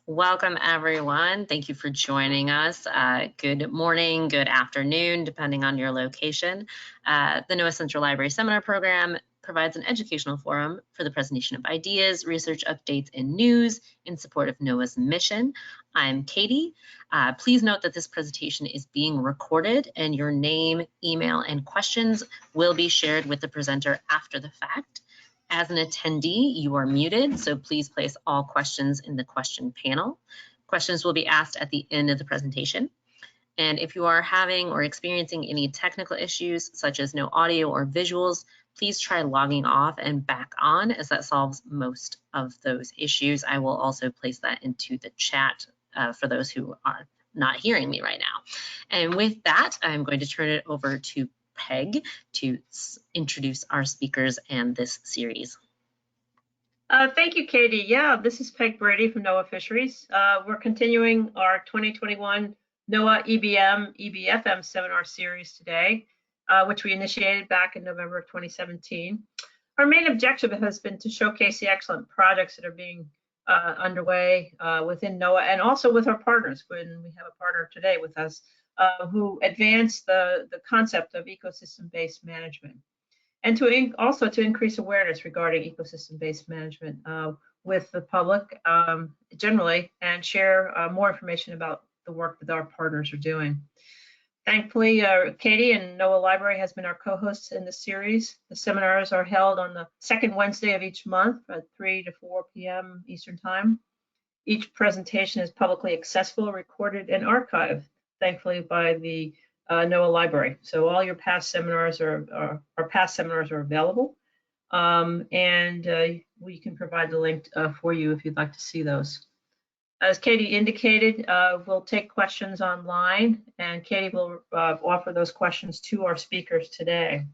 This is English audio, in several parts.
Welcome, everyone. Thank you for joining us. Good morning, good afternoon, depending on your location. The NOAA Central Library Seminar Program provides an educational forum for the presentation of ideas, research updates, and news in support of NOAA's mission. I'm Katie. Please note that this presentation is being recorded and your name, email, and questions will be shared with the presenter after the fact. As an attendee, you are muted, so please place all questions in the question panel. Questions will be asked at the end of the presentation. And if you are having or experiencing any technical issues, such as no audio or visuals, please try logging off and back on, as that solves most of those issues. I will also place that into the chat for those who are not hearing me right now. And with that, I'm going to turn it over to Peg to introduce our speakers and this series. Thank you, Katie. Yeah, this is Peg Brady from NOAA Fisheries. We're continuing our 2021 NOAA EBM/EBFM seminar series today, which we initiated back in November of 2017. Our main objective has been to showcase the excellent projects that are being underway within NOAA and also with our partners. When we have a partner today with us who advance the concept of ecosystem-based management, and also to increase awareness regarding ecosystem-based management with the public generally, and share more information about the work that our partners are doing. Thankfully, Katie and NOAA Library has been our co-hosts in the series. The seminars are held on the second Wednesday of each month at 3 to 4 p.m. Eastern Time. Each presentation is publicly accessible, recorded, and archived, thankfully, by the NOAA Library. So all your past seminars are available, and we can provide the link for you if you'd like to see those. As Katie indicated, we'll take questions online, and Katie will offer those questions to our speakers today.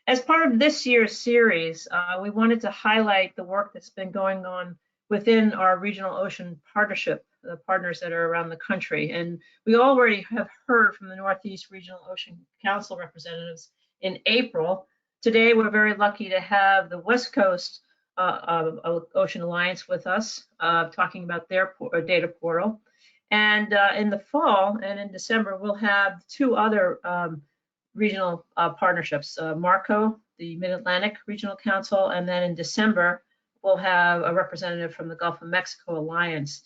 As part of this year's series, we wanted to highlight the work that's been going on within our regional ocean partnership, the partners that are around the country. And we already have heard from the Northeast Regional Ocean Council representatives in April. Today, we're very lucky to have the West Coast Ocean Alliance with us, talking about their data portal. And in the fall and in December, we'll have two other regional partnerships, MARCO, the Mid-Atlantic Regional Council, and then in December, we'll have a representative from the Gulf of Mexico Alliance.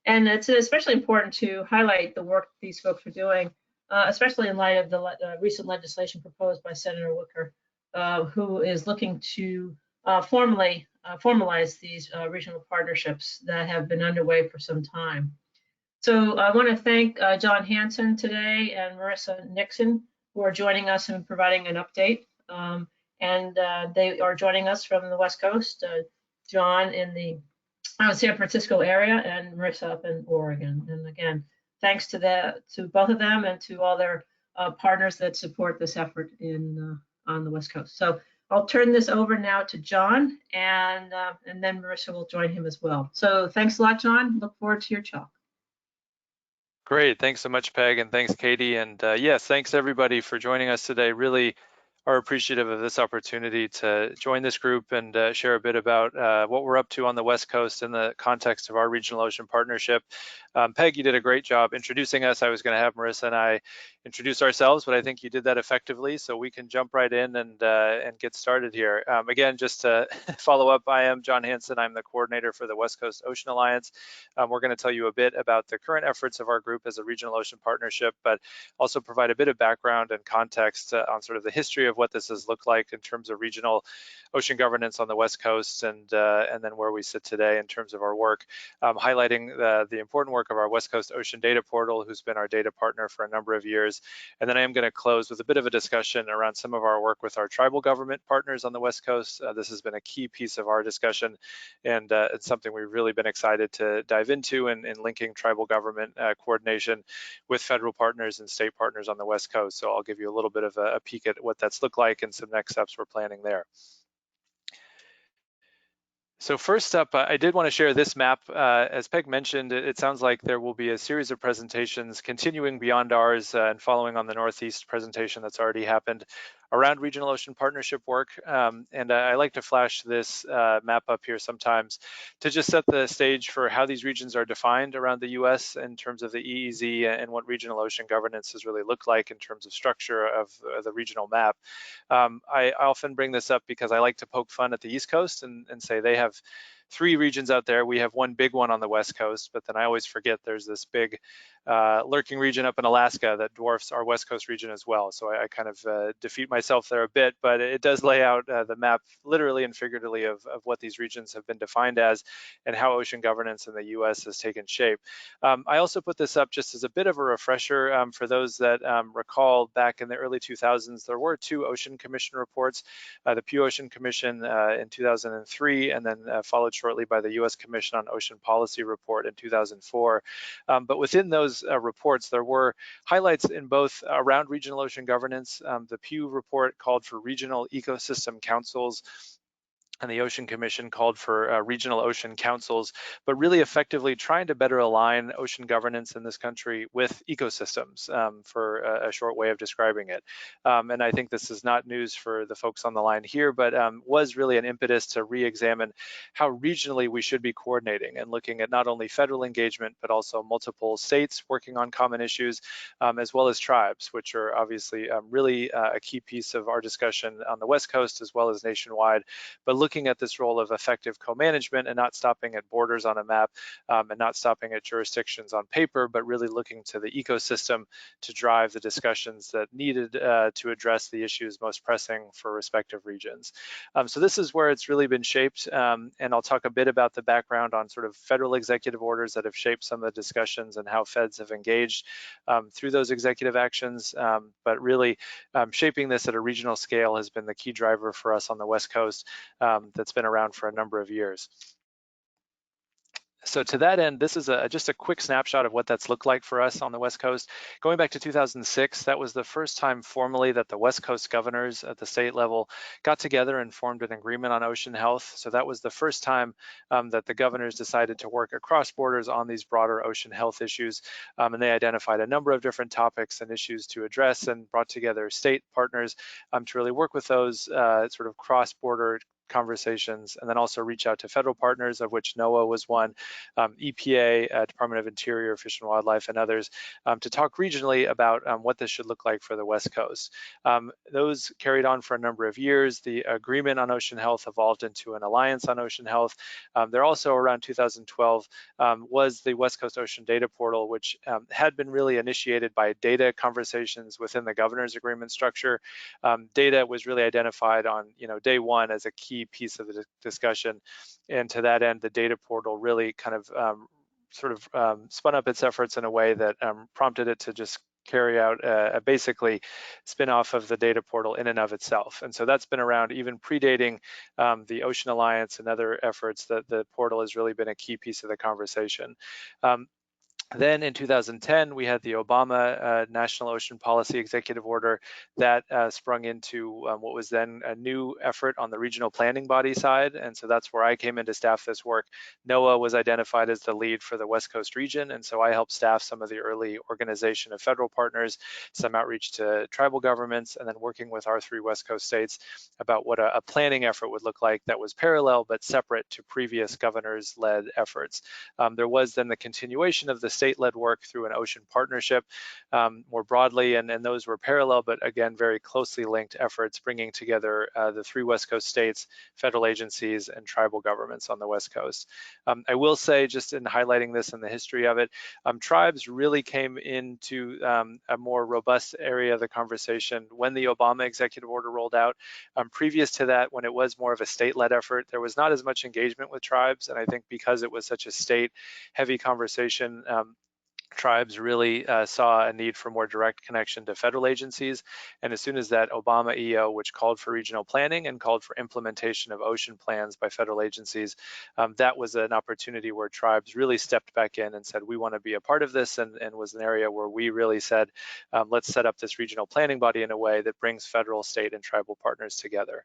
And it's especially important to highlight the work these folks are doing, especially in light of the recent legislation proposed by Senator Wicker, who is looking to formalize these regional partnerships that have been underway for some time. So I want to thank John Hansen today and Marisa Nixon, who are joining us and providing an update. And they are joining us from the West Coast, John in the San Francisco area and Marisa up in Oregon. And again, thanks to both of them and to all their partners that support this effort on the West Coast. So I'll turn this over now to John, and then Marisa will join him as well. So thanks a lot, John. Look forward to your talk. Great, thanks so much, Peg, and thanks, Katie. And yes, thanks everybody for joining us today. Really are appreciative of this opportunity to join this group and share a bit about what we're up to on the West Coast in the context of our Regional Ocean Partnership. Peg, you did a great job introducing us. I was going to have Marisa and I introduce ourselves, but I think you did that effectively, so we can jump right in and get started here. Again, just to follow up, I am John Hansen. I'm the coordinator for the West Coast Ocean Alliance. We're going to tell you a bit about the current efforts of our group as a Regional Ocean Partnership, but also provide a bit of background and context on sort of the history of what this has looked like in terms of regional ocean governance on the West Coast, and then where we sit today in terms of our work, highlighting the important work of our West Coast Ocean Data Portal, who's been our data partner for a number of years. And then I am going to close with a bit of a discussion around some of our work with our tribal government partners on the West Coast. This has been a key piece of our discussion, and it's something we've really been excited to dive into in linking tribal government coordination with federal partners and state partners on the West Coast. So I'll give you a little bit of a peek at what that's looked like and some next steps we're planning there. So first up, I did want to share this map. As Peg mentioned, it sounds like there will be a series of presentations continuing beyond ours and following on the Northeast presentation that's already happened around regional ocean partnership work. And I like to flash this map up here sometimes to just set the stage for how these regions are defined around the US in terms of the EEZ and what regional ocean governance has really looked like in terms of structure of the regional map. I often bring this up because I like to poke fun at the East Coast and say they have 3 regions out there. We have one big one on the West Coast, but then I always forget there's this big lurking region up in Alaska that dwarfs our West Coast region as well. So I kind of defeat myself there a bit, but it does lay out the map literally and figuratively of what these regions have been defined as and how ocean governance in the US has taken shape. I also put this up just as a bit of a refresher for those that recall back in the early 2000s, there were 2 Ocean Commission reports, the Pew Ocean Commission in 2003, and then followed shortly by the US Commission on Ocean Policy report in 2004. But within those reports, there were highlights in both around regional ocean governance. The Pew report called for regional ecosystem councils, and the Ocean Commission called for regional ocean councils, but really effectively trying to better align ocean governance in this country with ecosystems, for a short way of describing it. And I think this is not news for the folks on the line here, but was really an impetus to re-examine how regionally we should be coordinating and looking at not only federal engagement, but also multiple states working on common issues, as well as tribes, which are obviously really a key piece of our discussion on the West Coast as well as nationwide. But looking at this role of effective co-management and not stopping at borders on a map, and not stopping at jurisdictions on paper, but really looking to the ecosystem to drive the discussions that needed to address the issues most pressing for respective regions. So this is where it's really been shaped, and I'll talk a bit about the background on sort of federal executive orders that have shaped some of the discussions and how feds have engaged through those executive actions, but really shaping this at a regional scale has been the key driver for us on the West Coast. That's been around for a number of years. So to that end, this is just a quick snapshot of what that's looked like for us on the West Coast. Going back to 2006, that was the first time formally that the West Coast governors at the state level got together and formed an agreement on ocean health. So that was the first time that the governors decided to work across borders on these broader ocean health issues. And they identified a number of different topics and issues to address and brought together state partners to really work with those sort of cross-border conversations, and then also reach out to federal partners, of which NOAA was one, EPA, Department of Interior, Fish and Wildlife, and others, to talk regionally about what this should look like for the West Coast. Those carried on for a number of years. The agreement on ocean health evolved into an alliance on ocean health. There also, around 2012, was the West Coast Ocean Data Portal, which had been really initiated by data conversations within the governor's agreement structure. Data was really identified on day one as a key piece of the discussion, and to that end, the data portal really kind of spun up its efforts in a way that prompted it to just carry out a basically spin-off of the data portal in and of itself. And so that's been around even predating the Ocean Alliance and other efforts. That the portal has really been a key piece of the conversation. Then in 2010, we had the Obama National Ocean Policy Executive Order that sprung into what was then a new effort on the regional planning body side. And so that's where I came in to staff this work. NOAA was identified as the lead for the West Coast region. And so I helped staff some of the early organization of federal partners, some outreach to tribal governments, and then working with our 3 West Coast states about what a planning effort would look like that was parallel but separate to previous governors-led efforts. There was then the continuation of the state-led work through an ocean partnership more broadly, and those were parallel, but again, very closely linked efforts bringing together the 3 West Coast states, federal agencies, and tribal governments on the West Coast. I will say, just in highlighting this and the history of it, tribes really came into a more robust area of the conversation when the Obama executive order rolled out. Previous to that, when it was more of a state-led effort, there was not as much engagement with tribes, and I think because it was such a state-heavy conversation, tribes really saw a need for more direct connection to federal agencies. And as soon as that Obama EO, which called for regional planning and called for implementation of ocean plans by federal agencies, that was an opportunity where tribes really stepped back in and said, we want to be a part of this, and was an area where we really said, let's set up this regional planning body in a way that brings federal, state, and tribal partners together.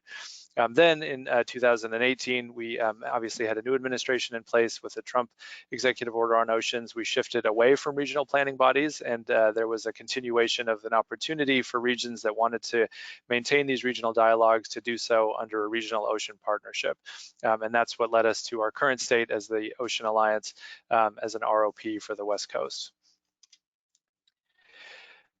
Then in 2018, we obviously had a new administration in place with the Trump executive order on oceans. We shifted away from regional planning bodies, and there was a continuation of an opportunity for regions that wanted to maintain these regional dialogues to do so under a regional ocean partnership. And that's what led us to our current state as the Ocean Alliance as an ROP for the West Coast.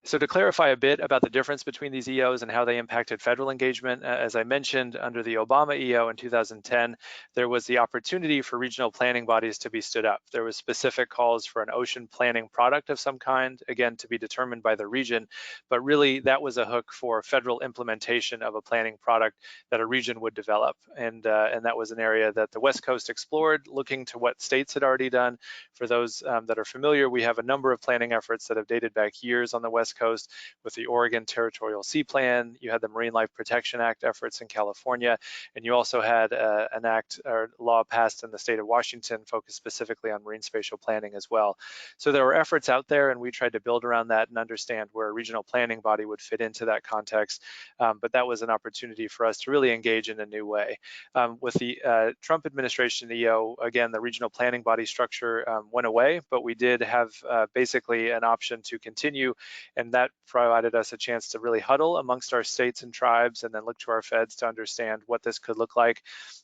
So to clarify a bit about the difference between these EOs and how they impacted federal engagement, as I mentioned, under the Obama EO in 2010, there was the opportunity for regional planning bodies to be stood up. There was specific calls for an ocean planning product of some kind, again, to be determined by the region, but really that was a hook for federal implementation of a planning product that a region would develop. And that was an area that the West Coast explored, looking to what states had already done. For those that are familiar, we have a number of planning efforts that have dated back years on the West Coast with the Oregon Territorial Sea Plan. You had the Marine Life Protection Act efforts in California, and you also had an act or law passed in the state of Washington focused specifically on marine spatial planning as well. So there were efforts out there, and we tried to build around that and understand where a regional planning body would fit into that context. But that was an opportunity for us to really engage in a new way. With the Trump administration EO, again, the regional planning body structure went away, but we did have basically an option to continue, and that provided us a chance to really huddle amongst our states and tribes and then look to our feds to understand what this could look like.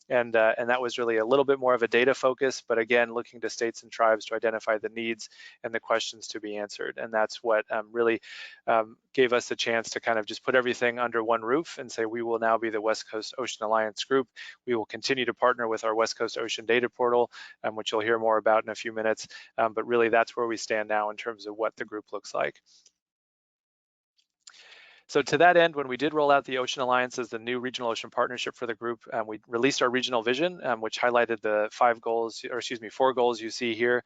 And that was really a little bit more of a data focus, but again, looking to states and tribes to identify the needs and the questions to be answered. And that's what really gave us the chance to kind of just put everything under one roof and say, we will now be the West Coast Ocean Alliance Group. We will continue to partner with our West Coast Ocean Data Portal, which you'll hear more about in a few minutes. But really, that's where we stand now in terms of what the group looks like. So to that end, when we did roll out the Ocean Alliance as the new regional ocean partnership for the group, we released our regional vision, which highlighted the 4 goals you see here: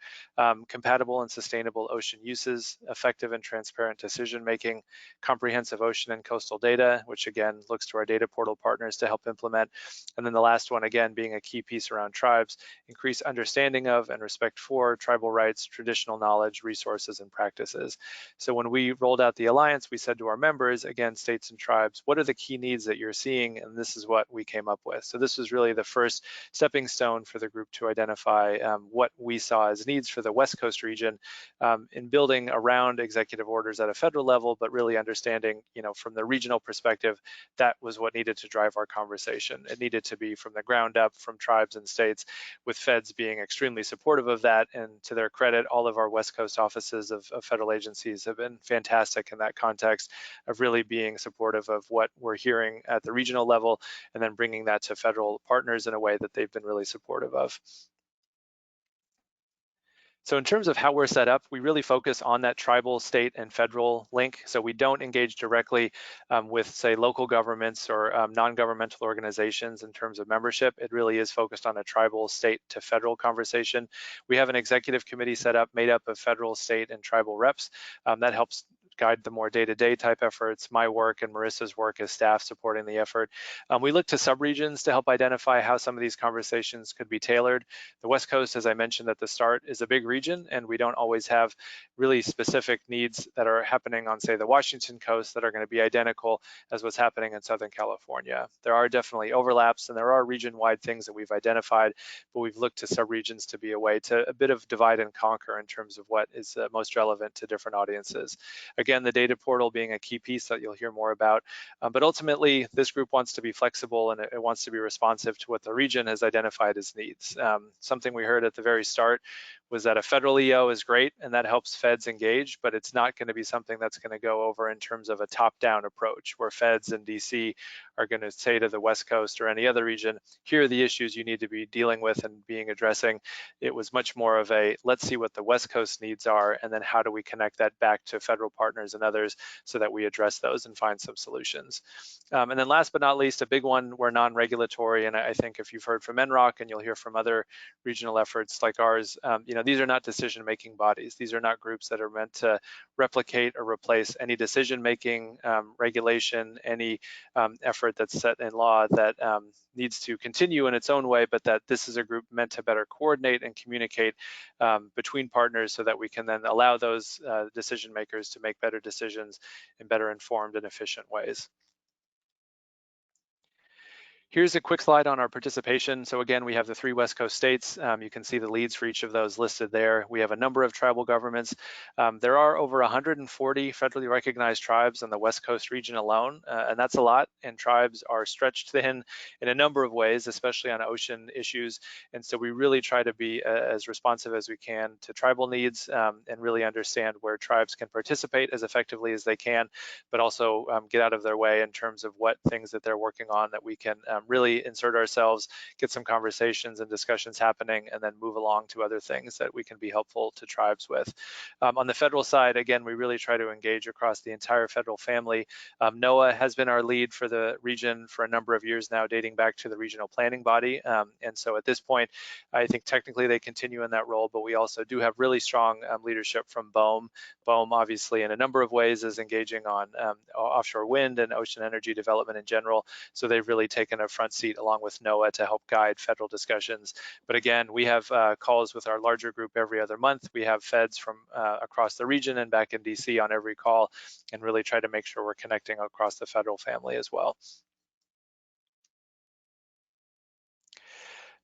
compatible and sustainable ocean uses, effective and transparent decision-making, comprehensive ocean and coastal data, which again looks to our data portal partners to help implement. And then the last one, again, being a key piece around tribes, increase understanding of and respect for tribal rights, traditional knowledge, resources, and practices. So when we rolled out the Alliance, we said to our members, again, states and tribes, what are the key needs that you're seeing? And this is what we came up with. So this was really the first stepping stone for the group to identify what we saw as needs for the West Coast region in building around executive orders at a federal level, but really understanding, from the regional perspective, that was what needed to drive our conversation. It needed to be from the ground up, from tribes and states, with feds being extremely supportive of that. And to their credit, all of our West Coast offices of federal agencies have been fantastic in that context of really being supportive of what we're hearing at the regional level, and then bringing that to federal partners in a way that they've been really supportive of. So in terms of how we're set up, we really focus on that tribal, state, and federal link. So we don't engage directly with, say, local governments or non-governmental organizations in terms of membership. It really is focused on a tribal, state to federal conversation. We have an executive committee set up made up of federal, state, and tribal reps that helps guide the more day-to-day type efforts, my work and Marisa's work as staff supporting the effort. We look to subregions to help identify how some of these conversations could be tailored. The West Coast, as I mentioned at the start, is a big region, and we don't always have really specific needs that are happening on, say, the Washington coast that are going to be identical as what's happening in Southern California. There are definitely overlaps, and there are region-wide things that we've identified, but we've looked to subregions to be a way to a bit of divide and conquer in terms of what is most relevant to different audiences. Again, the data portal being a key piece that you'll hear more about. But ultimately, this group wants to be flexible, and it wants to be responsive to what the region has identified as needs. Something we heard at the very start was that a federal EO is great, and that helps feds engage, but it's not going to be something that's going to go over in terms of a top-down approach, where feds in DC are going to say to the West Coast or any other region, here are the issues you need to be dealing with and addressing. It was much more of a, let's see what the West Coast needs are, and then how do we connect that back to federal partners and others so that we address those and find some solutions. And then last but not least, a big one, we're non-regulatory, and I think if you've heard from NROC and you'll hear from other regional efforts like ours, these are not decision-making bodies. These are not groups that are meant to replicate or replace any decision-making, regulation, any effort that's set in law that needs to continue in its own way, but that this is a group meant to better coordinate and communicate between partners so that we can then allow those decision makers to make better decisions in better informed and efficient ways. Here's a quick slide on our participation. So again, we have the 3 West Coast states. You can see the leads for each of those listed there. We have a number of tribal governments. There are over 140 federally recognized tribes in the West Coast region alone, and that's a lot. And tribes are stretched thin in a number of ways, especially on ocean issues. And so we really try to be as responsive as we can to tribal needs and really understand where tribes can participate as effectively as they can, but also get out of their way in terms of what things that they're working on that we can really insert ourselves, get some conversations and discussions happening, and then move along to other things that we can be helpful to tribes with. On the federal side, again, we really try to engage across the entire federal family. NOAA has been our lead for the region for a number of years now, dating back to the regional planning body. And so at this point, I think technically they continue in that role, but we also do have really strong leadership from BOEM. BOEM, obviously, in a number of ways is engaging on offshore wind and ocean energy development in general. So they've really taken a front seat along with NOAA to help guide federal discussions. But again, we have calls with our larger group every other month. We have feds from across the region and back in DC on every call, and really try to make sure we're connecting across the federal family as well.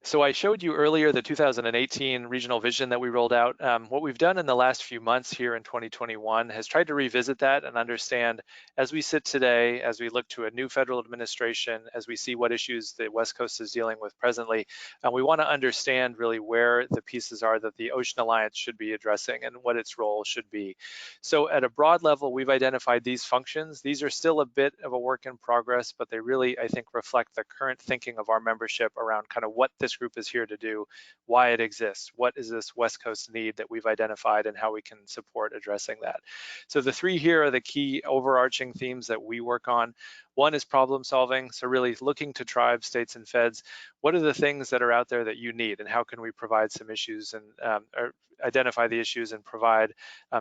So I showed you earlier the 2018 regional vision that we rolled out. What we've done in the last few months here in 2021 has tried to revisit that and understand, as we sit today, as we look to a new federal administration, as we see what issues the West Coast is dealing with presently, we want to understand really where the pieces are that the Ocean Alliance should be addressing and what its role should be. So at a broad level, we've identified these functions. These are still a bit of a work in progress, but they really, I think, reflect the current thinking of our membership around kind of what this group is here to do, why it exists, what is this West Coast need that we've identified, and how we can support addressing that. So the 3 here are the key overarching themes that we work on. One is problem solving, so really looking to tribes, states, and feds. What are the things that are out there that you need, and how can we provide some issues and or identify the issues and provide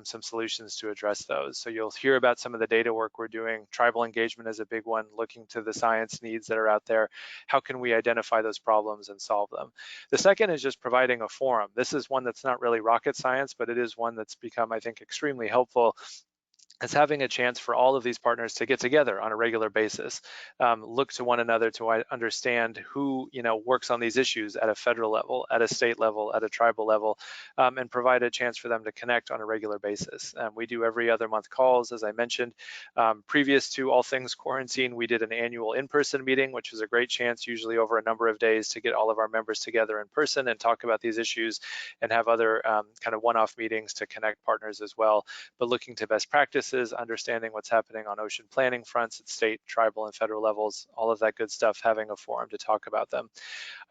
some solutions to address those. So you'll hear about some of the data work we're doing. Tribal engagement is a big one, looking to the science needs that are out there. How can we identify those problems and solve them? The second is just providing a forum. This is one that's not really rocket science, but it is one that's become, I think, extremely helpful. It's having a chance for all of these partners to get together on a regular basis, look to one another to understand who works on these issues at a federal level, at a state level, at a tribal level, and provide a chance for them to connect on a regular basis. We do every other month calls, as I mentioned. Previous to all things quarantine, we did an annual in-person meeting, which was a great chance, usually over a number of days, to get all of our members together in person and talk about these issues, and have other kind of one-off meetings to connect partners as well, but looking to best practices, understanding what's happening on ocean planning fronts at state, tribal, and federal levels, all of that good stuff, having a forum to talk about them.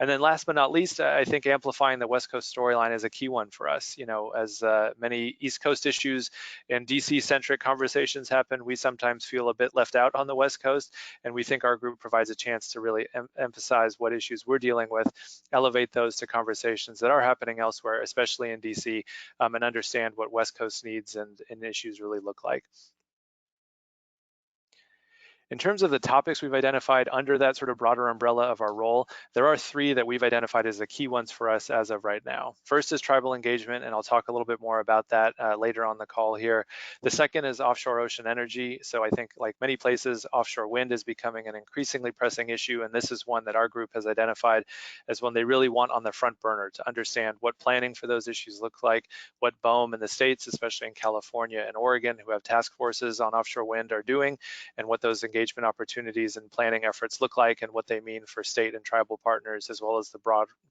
And then last but not least, I think amplifying the West Coast storyline is a key one for us. As many East Coast issues and DC-centric conversations happen, we sometimes feel a bit left out on the West Coast, and we think our group provides a chance to really emphasize what issues we're dealing with, elevate those to conversations that are happening elsewhere, especially in DC, and understand what West Coast needs and issues really look like. In terms of the topics we've identified under that sort of broader umbrella of our role, there are 3 that we've identified as the key ones for us as of right now. First is tribal engagement, and I'll talk a little bit more about that later on the call here. The second is offshore ocean energy. So I think, like many places, offshore wind is becoming an increasingly pressing issue, and this is one that our group has identified as one they really want on the front burner to understand what planning for those issues look like, what BOEM in the states, especially in California and Oregon, who have task forces on offshore wind, are doing, and what those engagement opportunities and planning efforts look like, and what they mean for state and tribal partners, as well as the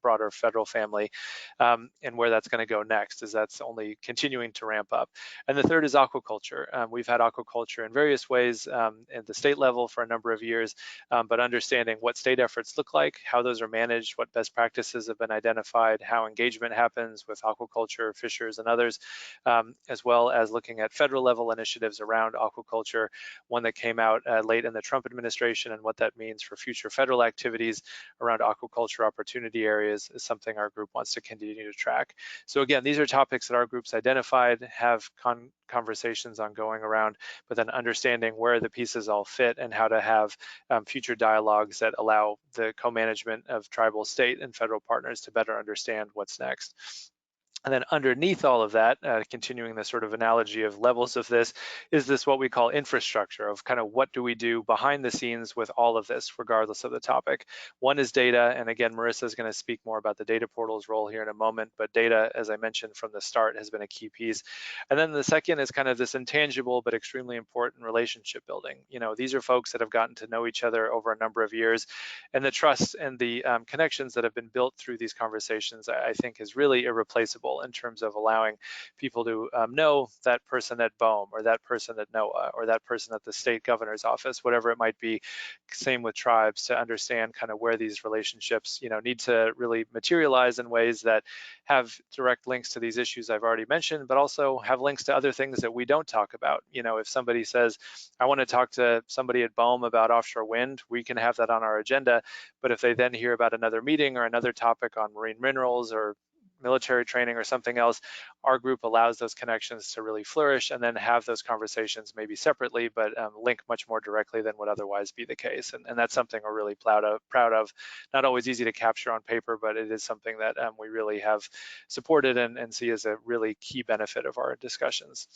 broader federal family, and where that's going to go next, as that's only continuing to ramp up. And the third is aquaculture. We've had aquaculture in various ways at the state level for a number of years, but understanding what state efforts look like, how those are managed, what best practices have been identified, how engagement happens with aquaculture, fishers, and others, as well as looking at federal level initiatives around aquaculture, one that came out late in the Trump administration, and what that means for future federal activities around aquaculture opportunity areas is something our group wants to continue to track. So again, these are topics that our group's identified, have conversations ongoing around, but then understanding where the pieces all fit and how to have future dialogues that allow the co-management of tribal, state, and federal partners to better understand what's next. And then underneath all of that, continuing the sort of analogy of levels of this, is this what we call infrastructure of kind of what do we do behind the scenes with all of this, regardless of the topic. One is data, and again, Marisa is going to speak more about the data portal's role here in a moment, but data, as I mentioned from the start, has been a key piece. And then the second is kind of this intangible but extremely important relationship building. You know, these are folks that have gotten to know each other over a number of years, and the trust and the connections that have been built through these conversations, I think, is really irreplaceable in terms of allowing people to know that person at BOEM or that person at NOAA or that person at the state governor's office, whatever it might be. Same with tribes, to understand kind of where these relationships, you know, need to really materialize in ways that have direct links to these issues I've already mentioned, but also have links to other things that we don't talk about. You know, if somebody says, I want to talk to somebody at BOEM about offshore wind, we can have that on our agenda. But if they then hear about another meeting or another topic on marine minerals or military training or something else, our group allows those connections to really flourish and then have those conversations maybe separately, but link much more directly than would otherwise be the case. And that's something we're really proud of. Not always easy to capture on paper, but it is something that we really have supported and see as a really key benefit of our discussions.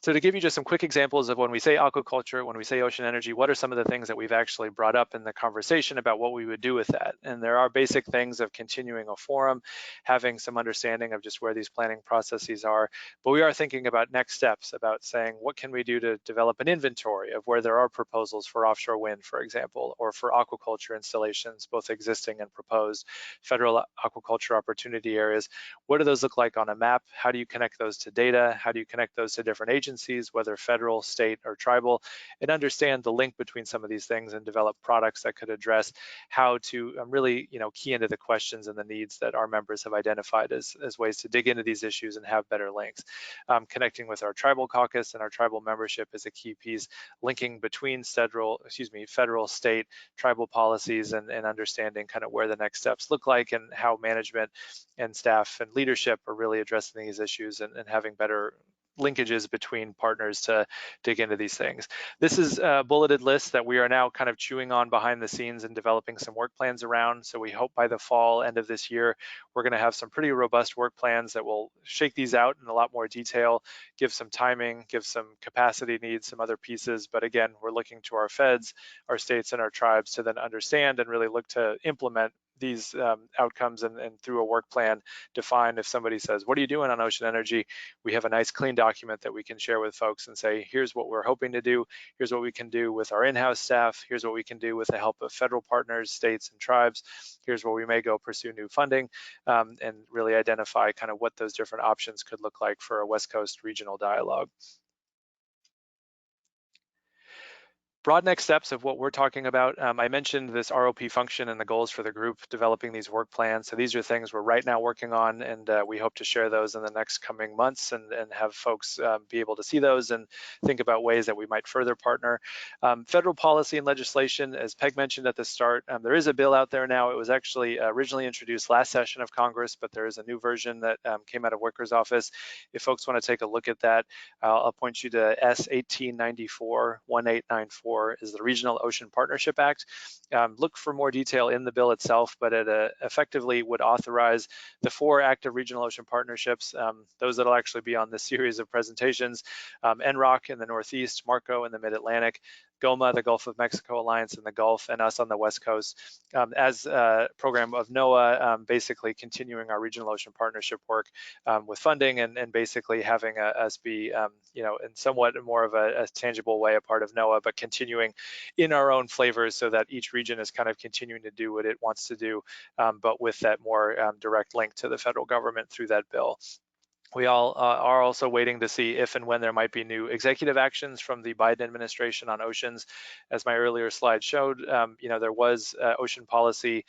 So to give you just some quick examples of when we say aquaculture, when we say ocean energy, what are some of the things that we've actually brought up in the conversation about what we would do with that? And there are basic things of continuing a forum, having some understanding of just where these planning processes are. But we are thinking about next steps, about saying, what can we do to develop an inventory of where there are proposals for offshore wind, for example, or for aquaculture installations, both existing and proposed, federal aquaculture opportunity areas. What do those look like on a map? How do you connect those to data? How do you connect those to different agencies, whether federal, state, or tribal, and understand the link between some of these things and develop products that could address how to really, you know, key into the questions and the needs that our members have identified as ways to dig into these issues and have better links. Connecting with our tribal caucus and our tribal membership is a key piece, linking between federal, state, tribal policies, and understanding kind of where the next steps look like and how management and staff and leadership are really addressing these issues and having better linkages between partners to dig into these things. This is a bulleted list that we are now kind of chewing on behind the scenes and developing some work plans around. So we hope by the fall, end of this year, we're going to have some pretty robust work plans that will shake these out in a lot more detail, give some timing, give some capacity needs, some other pieces. But again, we're looking to our feds, our states, and our tribes to then understand and really look to implement these outcomes and through a work plan define. If somebody says, what are you doing on ocean energy? We have a nice clean document that we can share with folks and say, here's what we're hoping to do. Here's what we can do with our in-house staff. Here's what we can do with the help of federal partners, states, and tribes. Here's where we may go pursue new funding and really identify kind of what those different options could look like for a West Coast regional dialogue. Broad next steps of what we're talking about. I mentioned this ROP function and the goals for the group, developing these work plans. So these are things we're right now working on, and we hope to share those in the next coming months and have folks be able to see those and think about ways that we might further partner. Federal policy and legislation, as Peg mentioned at the start, there is a bill out there now. It was actually originally introduced last session of Congress, but there is a new version that came out of Wicker's office. If folks want to take a look at that, I'll point you to S1894-1894. Is the Regional Ocean Partnership Act. Look for more detail in the bill itself, but it effectively would authorize the 4 active regional ocean partnerships, those that'll actually be on this series of presentations, NROC in the Northeast, MARCO in the Mid-Atlantic, GOMA, the Gulf of Mexico Alliance in the Gulf, and us on the West Coast, as a program of NOAA, basically continuing our regional ocean partnership work with funding and basically having us be, you know, in somewhat more of a tangible way a part of NOAA, but continuing in our own flavors so that each region is kind of continuing to do what it wants to do, but with that more direct link to the federal government through that bill. We all are also waiting to see if and when there might be new executive actions from the Biden administration on oceans. As my earlier slide showed, you know, there was ocean policy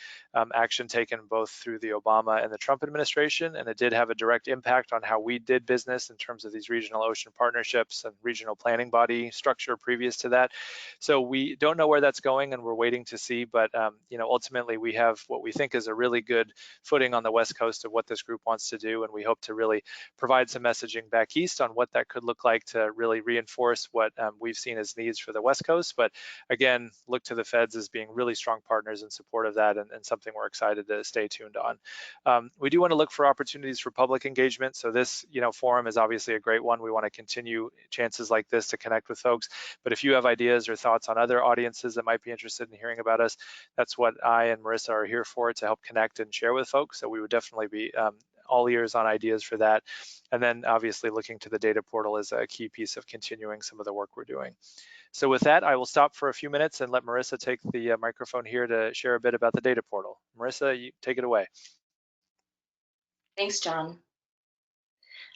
action taken both through the Obama and the Trump administration, and it did have a direct impact on how we did business in terms of these regional ocean partnerships and regional planning body structure previous to that. So we don't know where that's going, and we're waiting to see. But you know, ultimately, we have what we think is a really good footing on the West Coast of what this group wants to do, and we hope to really provide some messaging back east on what that could look like to really reinforce what we've seen as needs for the West Coast. But again, look to the feds as being really strong partners in support of that, and something we're excited to stay tuned on. We do want to look for opportunities for public engagement. So this, forum is obviously a great one. We want to continue chances like this to connect with folks. But if you have ideas or thoughts on other audiences that might be interested in hearing about us, that's what I and Marisa are here for, to help connect and share with folks. So we would definitely be all ears on ideas for that. And then obviously looking to the data portal is a key piece of continuing some of the work we're doing. So with that, I will stop for a few minutes and let Marisa take the microphone here to share a bit about the data portal. Marisa, you take it away. Thanks, John.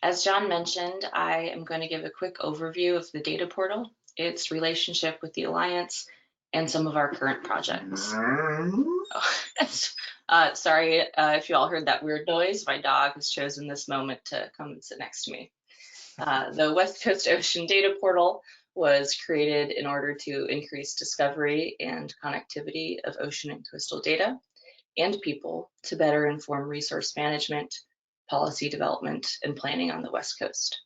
As John mentioned, I am going to give a quick overview of the data portal, its relationship with the Alliance, and some of our current projects. Sorry if you all heard that weird noise. My dog has chosen this moment to come and sit next to me. The West Coast Ocean Data Portal was created in order to increase discovery and connectivity of ocean and coastal data and people to better inform resource management, policy development, and planning on the West Coast.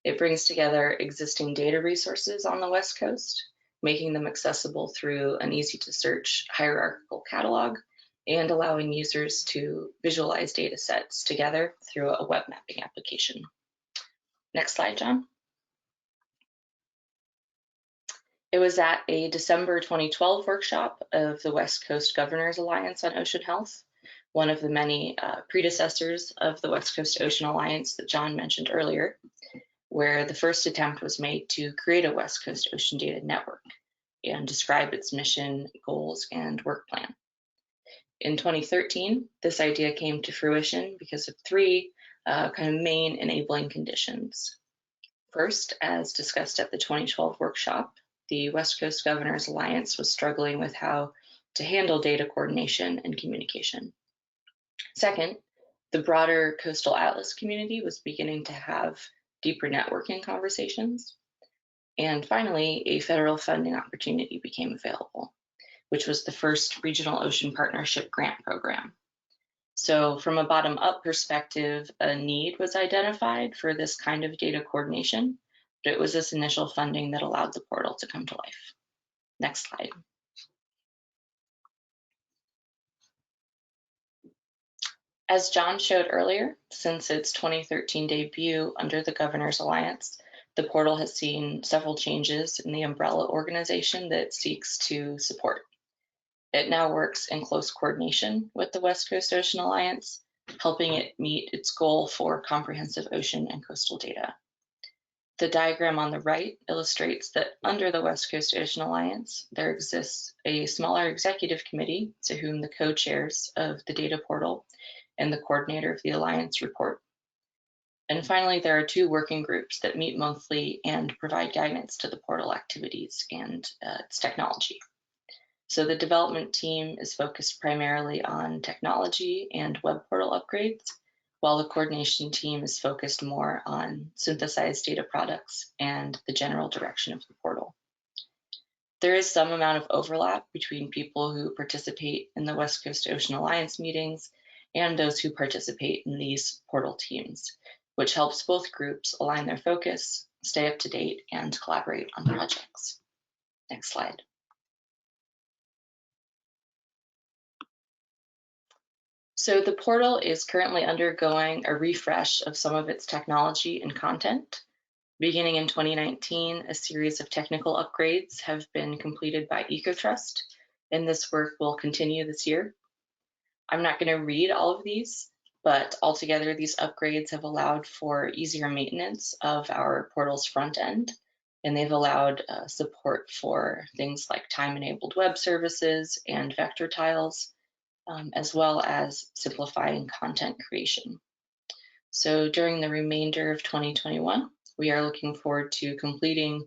It brings together existing data resources on the West Coast, making them accessible through an easy-to-search hierarchical catalog and allowing users to visualize data sets together through a web mapping application. Next slide, John. It was at a December 2012 workshop of the West Coast Governors Alliance on Ocean Health, one of the many predecessors of the West Coast Ocean Alliance that John mentioned earlier, where the first attempt was made to create a West Coast Ocean Data Network and describe its mission, goals, and work plan. In 2013, this idea came to fruition because of three kind of main enabling conditions. First, as discussed at the 2012 workshop, the West Coast Governors Alliance was struggling with how to handle data coordination and communication. Second, the broader Coastal Atlas community was beginning to have deeper networking conversations. And finally, a federal funding opportunity became available, which was the first Regional Ocean Partnership Grant Program. So from a bottom-up perspective, a need was identified for this kind of data coordination, but it was this initial funding that allowed the portal to come to life. Next slide. As John showed earlier, since its 2013 debut under the Governors Alliance, the portal has seen several changes in the umbrella organization that it seeks to support. It now works in close coordination with the West Coast Ocean Alliance, helping it meet its goal for comprehensive ocean and coastal data. The diagram on the right illustrates that under the West Coast Ocean Alliance, there exists a smaller executive committee to whom the co-chairs of the data portal and the coordinator of the Alliance report. And finally, there are two working groups that meet monthly and provide guidance to the portal activities and its technology. So the development team is focused primarily on technology and web portal upgrades, while the coordination team is focused more on synthesized data products and the general direction of the portal. There is some amount of overlap between people who participate in the West Coast Ocean Alliance meetings and those who participate in these portal teams, which helps both groups align their focus, stay up to date, and collaborate on projects. Next slide. So the portal is currently undergoing a refresh of some of its technology and content. Beginning in 2019, a series of technical upgrades have been completed by EcoTrust, and this work will continue this year. I'm not going to read all of these, but altogether these upgrades have allowed for easier maintenance of our portal's front end, and they've allowed support for things like time-enabled web services and vector tiles, as well as simplifying content creation. So during the remainder of 2021, we are looking forward to completing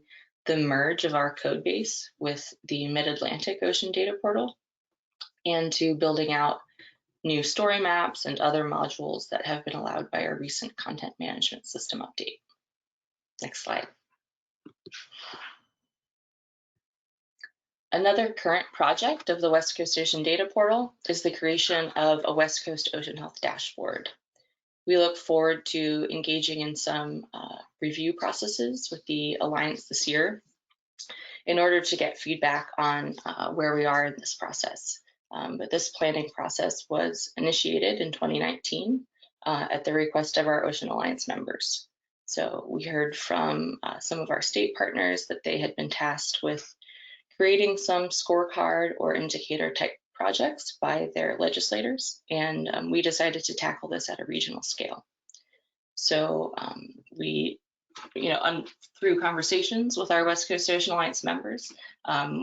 the merge of our code base with the Mid-Atlantic Ocean Data Portal and to building out new story maps and other modules that have been allowed by our recent content management system update. Next slide. Another current project of the West Coast Ocean Data Portal is the creation of a West Coast Ocean Health dashboard. We look forward to engaging in some review processes with the Alliance this year in order to get feedback on where we are in this process. But this planning process was initiated in 2019 at the request of our Ocean Alliance members. So we heard from some of our state partners that they had been tasked with creating some scorecard or indicator type projects by their legislators, and we decided to tackle this at a regional scale. So we, through conversations with our West Coast Ocean Alliance members,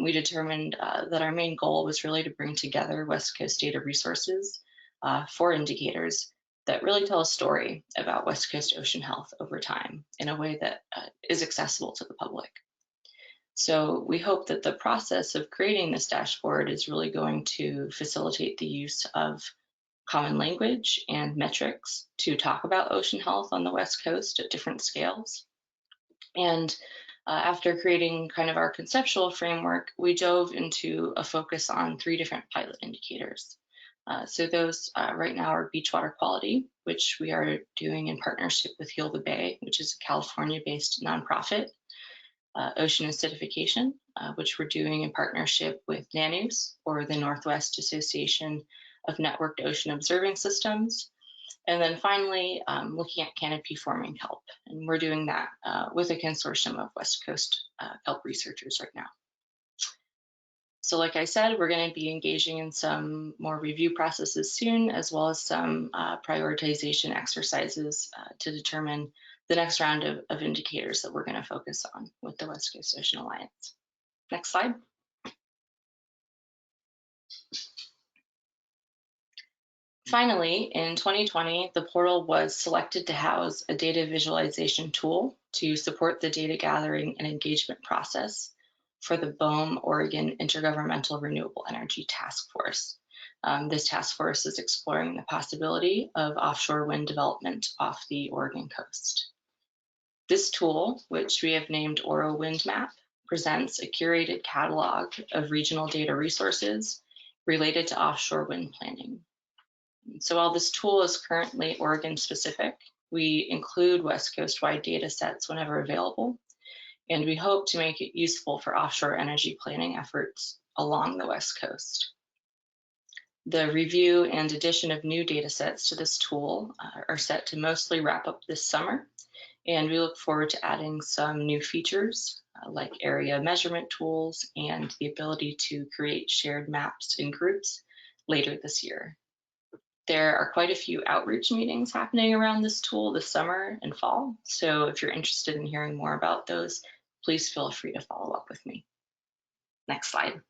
we determined that our main goal was really to bring together West Coast data resources for indicators that really tell a story about West Coast ocean health over time in a way that is accessible to the public. So we hope that the process of creating this dashboard is really going to facilitate the use of common language and metrics to talk about ocean health on the West Coast at different scales. And after creating kind of our conceptual framework, we dove into a focus on 3 different pilot indicators. So those right now are beach water quality, which we are doing in partnership with Heal the Bay, which is a California-based nonprofit. Ocean acidification, which we're doing in partnership with NANUS, or the Northwest Association of Networked Ocean Observing Systems. And then finally, looking at canopy forming kelp. And we're doing that with a consortium of West Coast kelp researchers right now. So like I said, we're going to be engaging in some more review processes soon, as well as some prioritization exercises to determine the next round of indicators that we're going to focus on with the West Coast Ocean Alliance. Next slide. Finally, in 2020, the portal was selected to house a data visualization tool to support the data gathering and engagement process for the BOEM Oregon Intergovernmental Renewable Energy Task Force. This task force is exploring the possibility of offshore wind development off the Oregon coast. This tool, which we have named Orbwind Map, presents a curated catalog of regional data resources related to offshore wind planning. So while this tool is currently Oregon specific, we include West Coast-wide data sets whenever available, and we hope to make it useful for offshore energy planning efforts along the West Coast. The review and addition of new data sets to this tool are set to mostly wrap up this summer, and we look forward to adding some new features like area measurement tools and the ability to create shared maps in groups later this year. There are quite a few outreach meetings happening around this tool this summer and fall, so if you're interested in hearing more about those, please feel free to follow up with me. Next slide.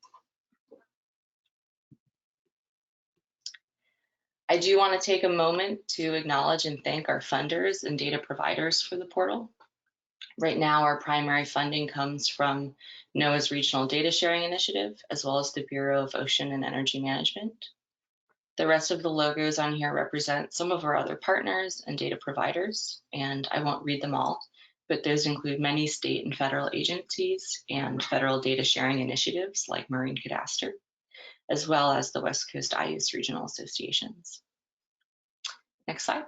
I do want to take a moment to acknowledge and thank our funders and data providers for the portal. Right now, our primary funding comes from NOAA's Regional Data Sharing Initiative, as well as the Bureau of Ocean and Energy Management. The rest of the logos on here represent some of our other partners and data providers, and I won't read them all, but those include many state and federal agencies and federal data sharing initiatives like Marine Cadastre, as well as the West Coast IUS regional associations. Next slide.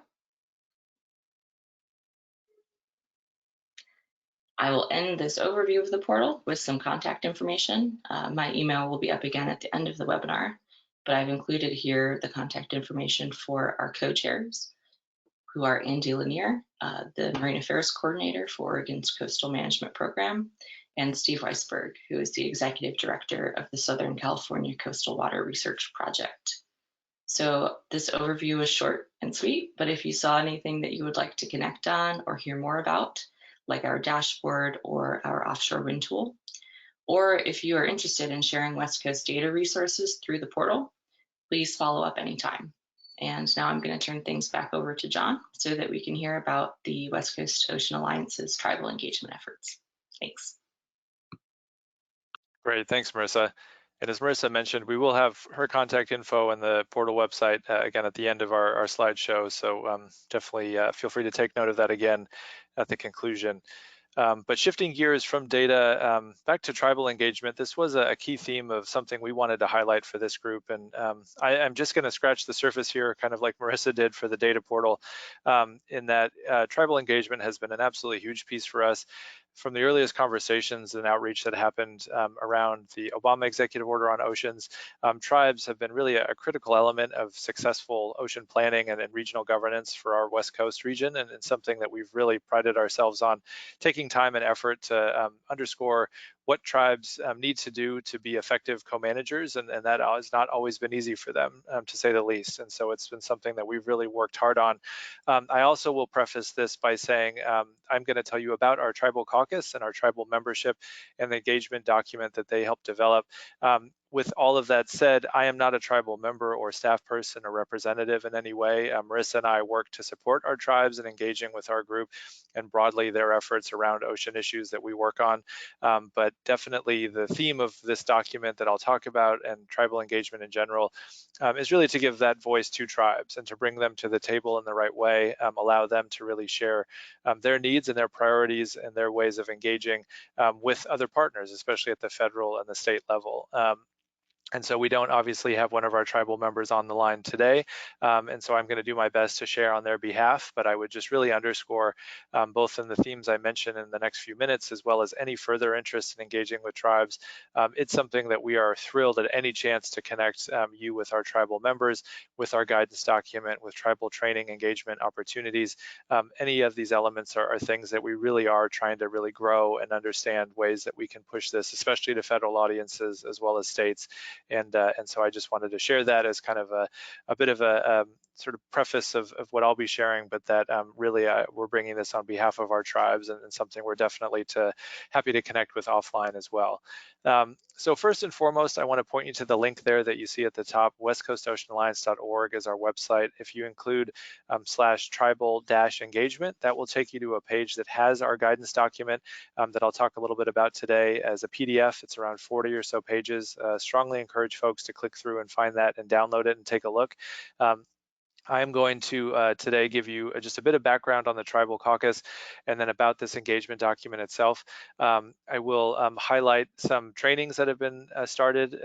I will end this overview of the portal with some contact information. My email will be up again at the end of the webinar, but I've included here the contact information for our co-chairs, who are Andy Lanier, the Marine Affairs Coordinator for Oregon's Coastal Management Program, and Steve Weisberg, who is the Executive Director of the Southern California Coastal Water Research Project. So this overview is short and sweet, but if you saw anything that you would like to connect on or hear more about, like our dashboard or our offshore wind tool, or if you are interested in sharing West Coast data resources through the portal, please follow up anytime. And now I'm going to turn things back over to John so that we can hear about the West Coast Ocean Alliance's tribal engagement efforts. Thanks. Great, thanks, Marisa. And as Marisa mentioned, we will have her contact info on the portal website again at the end of our slideshow. So definitely feel free to take note of that again at the conclusion. But shifting gears from data back to tribal engagement, this was a key theme of something we wanted to highlight for this group. And I'm just going to scratch the surface here, kind of like Marisa did for the data portal, in that tribal engagement has been an absolutely huge piece for us. From the earliest conversations and outreach that happened around the Obama executive order on oceans, tribes have been really a critical element of successful ocean planning and regional governance for our West Coast region, and something that we've really prided ourselves on taking time and effort to underscore what tribes need to do to be effective co-managers, and that has not always been easy for them, to say the least. And so it's been something that we've really worked hard on. I also will preface this by saying I'm going to tell you about our tribal caucus and our tribal membership and the engagement document that they helped develop. With all of that said, I am not a tribal member or staff person or representative in any way. Marisa and I work to support our tribes in engaging with our group and broadly their efforts around ocean issues that we work on. But definitely the theme of this document that I'll talk about, and tribal engagement in general, is really to give that voice to tribes and to bring them to the table in the right way, allow them to really share their needs and their priorities and their ways of engaging with other partners, especially at the federal and the state level. And so we don't obviously have one of our tribal members on the line today. And so I'm going to do my best to share on their behalf, but I would just really underscore both in the themes I mentioned in the next few minutes, as well as any further interest in engaging with tribes. It's something that we are thrilled at any chance to connect you with our tribal members, with our guidance document, with tribal training engagement opportunities. Any of these elements are things that we really are trying to really grow and understand ways that we can push this, especially to federal audiences as well as states. And so I just wanted to share that as kind of a bit of a sort of preface of what I'll be sharing, but that really we're bringing this on behalf of our tribes, and something we're definitely happy to connect with offline as well. So first and foremost, I want to point you to the link there that you see at the top. westcoastoceanalliance.org is our website. If you include /tribal-engagement, that will take you to a page that has our guidance document that I'll talk a little bit about today as a PDF. It's around 40 or so pages. Strongly encourage folks to click through and find that and download it and take a look. I am going to today give you just a bit of background on the Tribal Caucus and then about this engagement document itself. I will highlight some trainings that have been started.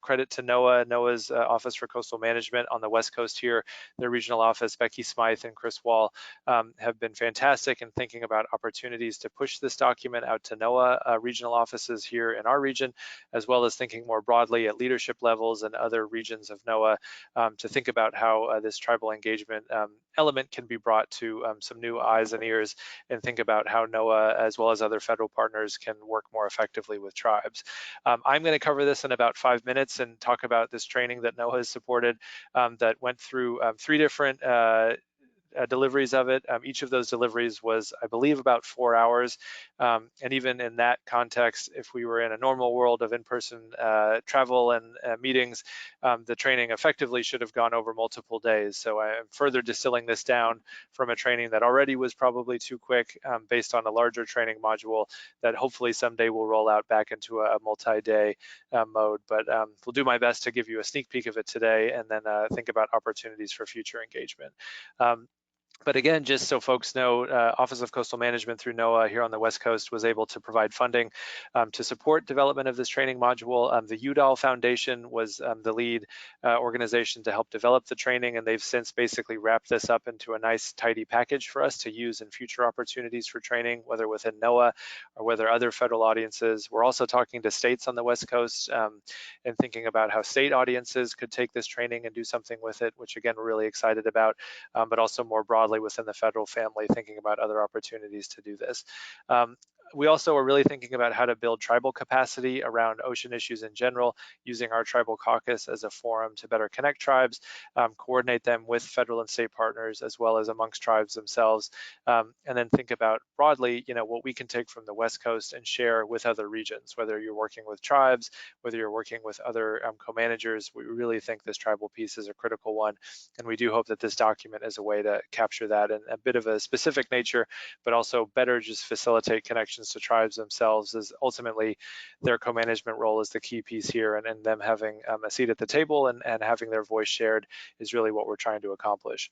Credit to NOAA, NOAA's Office for Coastal Management on the West Coast here. Their regional office, Becky Smythe and Chris Wall, have been fantastic in thinking about opportunities to push this document out to NOAA regional offices here in our region, as well as thinking more broadly at leadership levels and other regions of NOAA to think about how this tribal engagement element can be brought to some new eyes and ears, and think about how NOAA, as well as other federal partners, can work more effectively with tribes. I'm going to cover this in about 5 minutes and talk about this training that NOAA has supported that went through 3 different deliveries of it. Each of those deliveries was, I believe, about 4 hours. And even in that context, if we were in a normal world of in-person travel and meetings, the training effectively should have gone over multiple days. So I am further distilling this down from a training that already was probably too quick, based on a larger training module that hopefully someday will roll out back into a multi-day mode. But we'll do my best to give you a sneak peek of it today, and then think about opportunities for future engagement. But again, just so folks know, Office of Coastal Management through NOAA here on the West Coast was able to provide funding to support development of this training module. The UDAL Foundation was the lead organization to help develop the training, and they've since basically wrapped this up into a nice, tidy package for us to use in future opportunities for training, whether within NOAA or whether other federal audiences. We're also talking to states on the West Coast and thinking about how state audiences could take this training and do something with it, which again, we're really excited about, but also more broadly within the federal family, thinking about other opportunities to do this. We also are really thinking about how to build tribal capacity around ocean issues in general, using our tribal caucus as a forum to better connect tribes, coordinate them with federal and state partners, as well as amongst tribes themselves, and then think about broadly, what we can take from the West Coast and share with other regions, whether you're working with tribes, whether you're working with other co-managers. We really think this tribal piece is a critical one, and we do hope that this document is a way to capture that in a bit of a specific nature, but also better just facilitate connections to tribes themselves, as ultimately their co-management role is the key piece here, and them having a seat at the table and having their voice shared is really what we're trying to accomplish.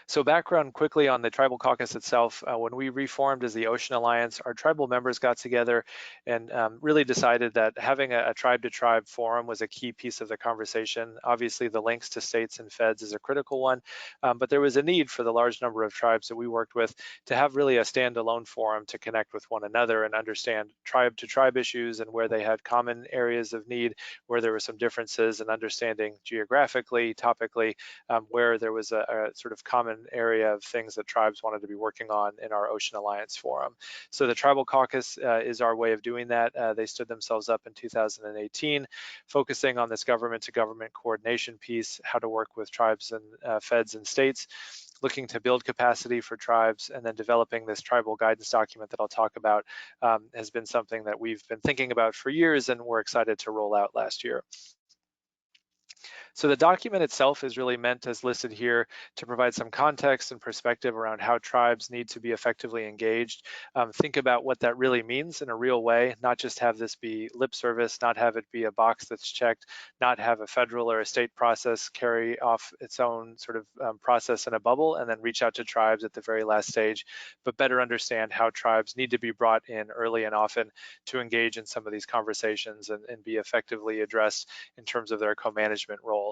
So background quickly on the Tribal Caucus itself. When we reformed as the Ocean Alliance, our tribal members got together and really decided that having a tribe-to-tribe forum was a key piece of the conversation. Obviously, the links to states and feds is a critical one, but there was a need for the large number of tribes that we worked with to have really a standalone forum to connect with one another and understand tribe-to-tribe issues and where they had common areas of need, where there were some differences, and understanding geographically, topically, where there was a sort of common area of things that tribes wanted to be working on in our Ocean Alliance Forum. So the Tribal Caucus is our way of doing that. They stood themselves up in 2018, focusing on this government-to-government coordination piece, how to work with tribes and feds and states, looking to build capacity for tribes, and then developing this tribal guidance document that I'll talk about has been something that we've been thinking about for years and we're excited to roll out last year. So the document itself is really meant, as listed here, to provide some context and perspective around how tribes need to be effectively engaged. Think about what that really means in a real way, not just have this be lip service, not have it be a box that's checked, not have a federal or a state process carry off its own sort of process in a bubble and then reach out to tribes at the very last stage, but better understand how tribes need to be brought in early and often to engage in some of these conversations and be effectively addressed in terms of their co-management role.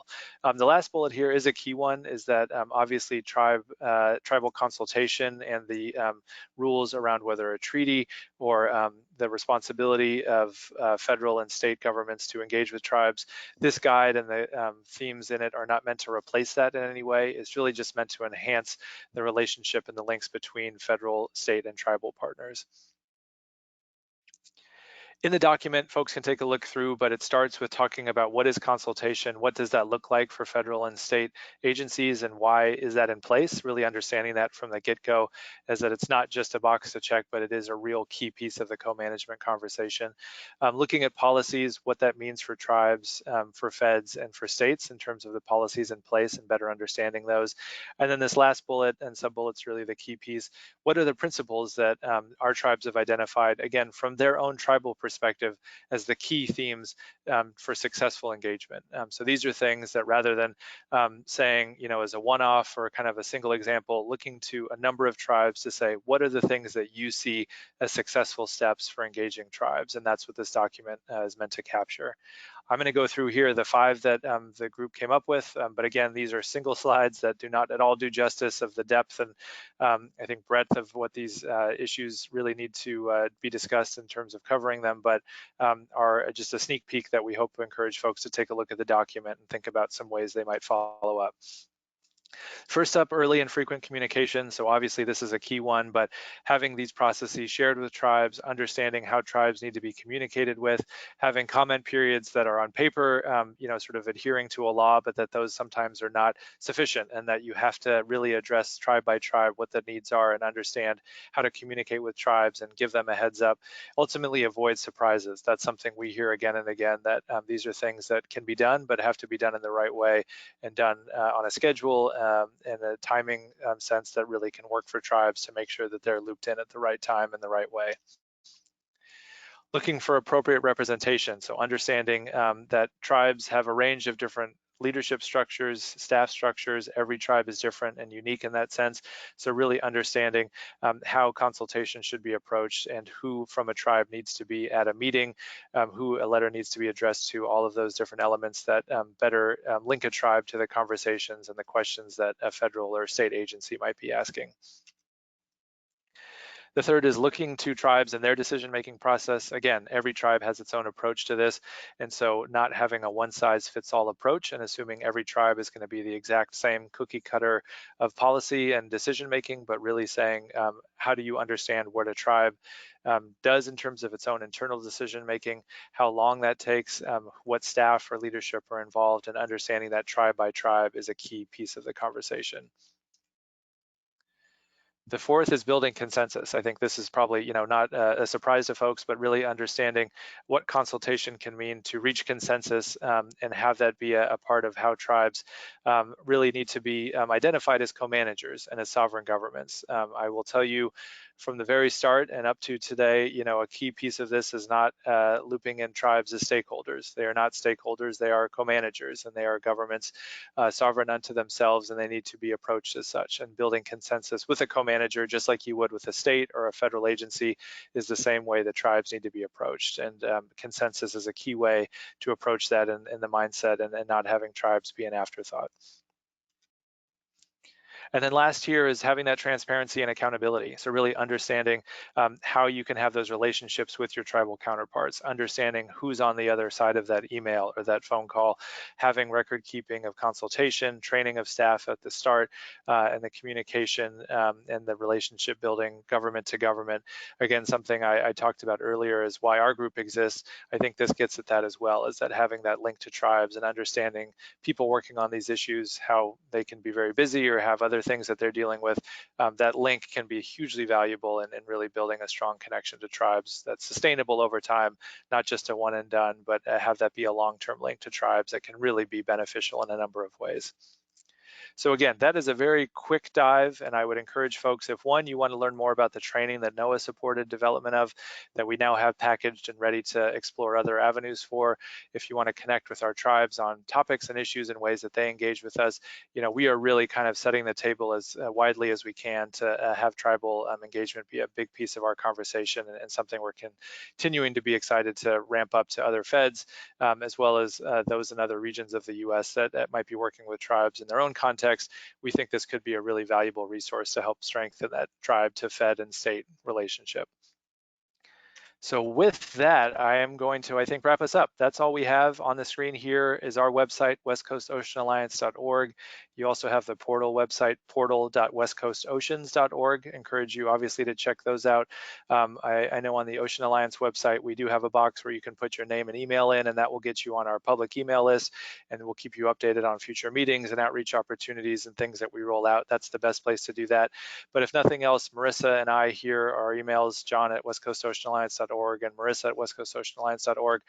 The last bullet here is a key one, is that obviously tribal consultation and the rules around whether a treaty or the responsibility of federal and state governments to engage with tribes. This guide and the themes in it are not meant to replace that in any way. It's really just meant to enhance the relationship and the links between federal, state, and tribal partners. In the document, folks can take a look through, but it starts with talking about what is consultation, what does that look like for federal and state agencies, and why is that in place? Really understanding that from the get-go, is that it's not just a box to check, but it is a real key piece of the co-management conversation. Looking at policies, what that means for tribes, for feds, and for states in terms of the policies in place and better understanding those. And then this last bullet and sub-bullet's really the key piece. What are the principles that our tribes have identified, again, from their own tribal perspective, as the key themes for successful engagement? So these are things that, rather than saying, as a one-off or kind of a single example, looking to a number of tribes to say, what are the things that you see as successful steps for engaging tribes? And that's what this document is meant to capture. I'm going to go through here the 5 that the group came up with, but again, these are single slides that do not at all do justice of the depth and I think breadth of what these issues really need to be discussed in terms of covering them, but are just a sneak peek that we hope to encourage folks to take a look at the document and think about some ways they might follow up. First up, early and frequent communication. So obviously this is a key one, but having these processes shared with tribes, understanding how tribes need to be communicated with, having comment periods that are on paper, sort of adhering to a law, but that those sometimes are not sufficient, and that you have to really address tribe by tribe what the needs are and understand how to communicate with tribes and give them a heads up. Ultimately avoid surprises. That's something we hear again and again, that these are things that can be done, but have to be done in the right way and done on a schedule and a timing sense that really can work for tribes to make sure that they're looped in at the right time and the right way. Looking for appropriate representation, so understanding that tribes have a range of different leadership structures, staff structures. Every tribe is different and unique in that sense. So really understanding how consultation should be approached and who from a tribe needs to be at a meeting, who a letter needs to be addressed to, all of those different elements that better link a tribe to the conversations and the questions that a federal or state agency might be asking. The third is looking to tribes and their decision-making process. Again, every tribe has its own approach to this, and so not having a one-size-fits-all approach and assuming every tribe is going to be the exact same cookie cutter of policy and decision-making, but really saying, how do you understand what a tribe does in terms of its own internal decision-making, how long that takes, what staff or leadership are involved, and understanding that tribe by tribe is a key piece of the conversation. The fourth is building consensus. I think this is probably, not a surprise to folks, but really understanding what consultation can mean to reach consensus and have that be a part of how tribes really need to be identified as co-managers and as sovereign governments. I will tell you from the very start and up to today, a key piece of this is not looping in tribes as stakeholders. They are not stakeholders, they are co-managers, and they are governments sovereign unto themselves, and they need to be approached as such. And building consensus with a co-manager, just like you would with a state or a federal agency, is the same way that tribes need to be approached. And consensus is a key way to approach that in the mindset and not having tribes be an afterthought. And then last here is having that transparency and accountability. So really understanding how you can have those relationships with your tribal counterparts, understanding who's on the other side of that email or that phone call, having record keeping of consultation, training of staff at the start, and the communication and the relationship building government to government. Again, something I talked about earlier is why our group exists. I think this gets at that as well, is that having that link to tribes and understanding people working on these issues, how they can be very busy or have other things that they're dealing with, that link can be hugely valuable in really building a strong connection to tribes that's sustainable over time, not just a one and done, but have that be a long-term link to tribes that can really be beneficial in a number of ways. So again, that is a very quick dive, and I would encourage folks, if one, you want to learn more about the training that NOAA supported development of, that we now have packaged and ready to explore other avenues for. If you want to connect with our tribes on topics and issues and ways that they engage with us, we are really kind of setting the table as widely as we can to have tribal engagement be a big piece of our conversation, and something we're continuing to be excited to ramp up to other feds, as well as those in other regions of the US that might be working with tribes in their own context. We think this could be a really valuable resource to help strengthen that tribe to fed and state relationship. So with that, I am going to, I think, wrap us up. That's all we have on the screen here is our website, westcoastoceanalliance.org. You also have the portal website, portal.westcoastoceans.org. Encourage you, obviously, to check those out. I know on the Ocean Alliance website, we do have a box where you can put your name and email in, and that will get you on our public email list, and we'll keep you updated on future meetings and outreach opportunities and things that we roll out. That's the best place to do that. But if nothing else, Marisa and I here are emails, john@westcoastoceanalliance.org and marisa@westcoastoceanalliance.org.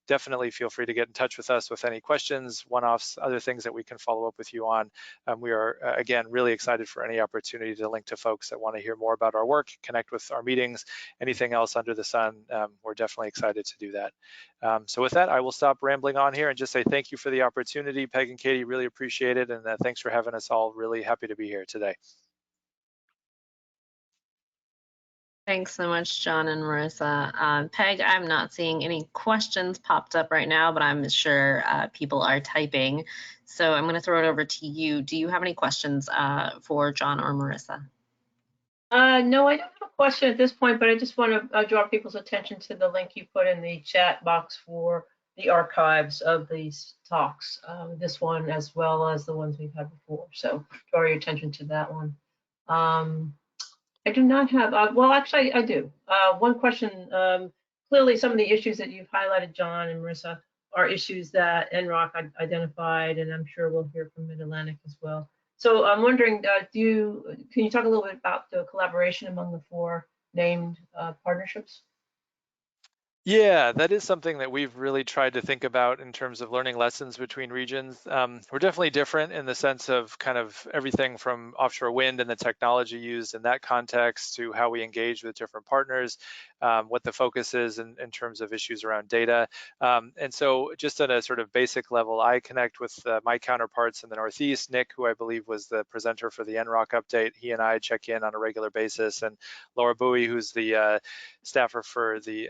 Definitely feel free to get in touch with us with any questions, one-offs, other things that we can follow up with you on. We are, again, really excited for any opportunity to link to folks that want to hear more about our work, connect with our meetings, anything else under the sun. We're definitely excited to do that. So with that, I will stop rambling on here and just say thank you for the opportunity. Peg and Katie, really appreciate it. And thanks for having us all. Really happy to be here today. Thanks so much, John and Marisa. Peg, I'm not seeing any questions popped up right now, but I'm sure people are typing. So I'm going to throw it over to you. Do you have any questions for John or Marisa? No, I don't have a question at this point, but I just want to draw people's attention to the link you put in the chat box for the archives of these talks, this one as well as the ones we've had before. So draw your attention to that one. I do not have, well, actually, I do. One question, clearly some of the issues that you've highlighted, John and Marisa, are issues that NROC identified, and I'm sure we'll hear from Mid-Atlantic as well. So I'm wondering, can you talk a little bit about the collaboration among the four named partnerships? Yeah, that is something that we've really tried to think about in terms of learning lessons between regions. We're definitely different in the sense of kind of everything from offshore wind and the technology used in that context to how we engage with different partners, what the focus is in terms of issues around data. And so just at a sort of basic level, I connect with my counterparts in the Northeast, Nick, who I believe was the presenter for the NROC update. He and I check in on a regular basis, and Laura Bowie, who's the staffer for the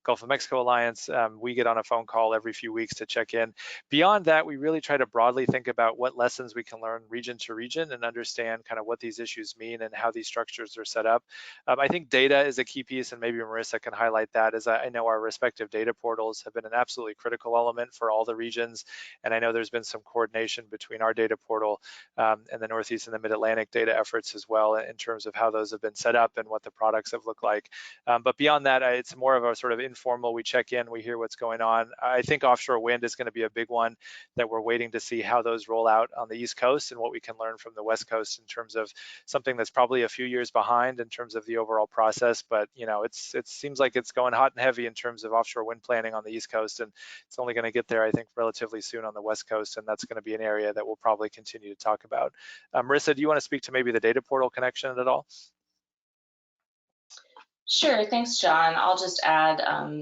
Gulf of Mexico Alliance. We get on a phone call every few weeks to check in. Beyond that, we really try to broadly think about what lessons we can learn region to region and understand kind of what these issues mean and how these structures are set up. I think data is a key piece, and maybe Marisa can highlight that, as I know our respective data portals have been an absolutely critical element for all the regions. And I know there's been some coordination between our data portal and the Northeast and the Mid-Atlantic data efforts as well in terms of how those have been set up and what the products have looked like. But beyond that, it's more of a sort of informal. We check in, we hear what's going on. I think offshore wind is going to be a big one that we're waiting to see how those roll out on the East Coast and what we can learn from the West Coast in terms of something that's probably a few years behind in terms of the overall process. But it seems like it's going hot and heavy in terms of offshore wind planning on the East Coast, and it's only going to get there, I think, relatively soon on the West Coast, and that's going to be an area that we'll probably continue to talk about. Marisa, do you want to speak to maybe the data portal connection at all? Sure, thanks, John. I'll just add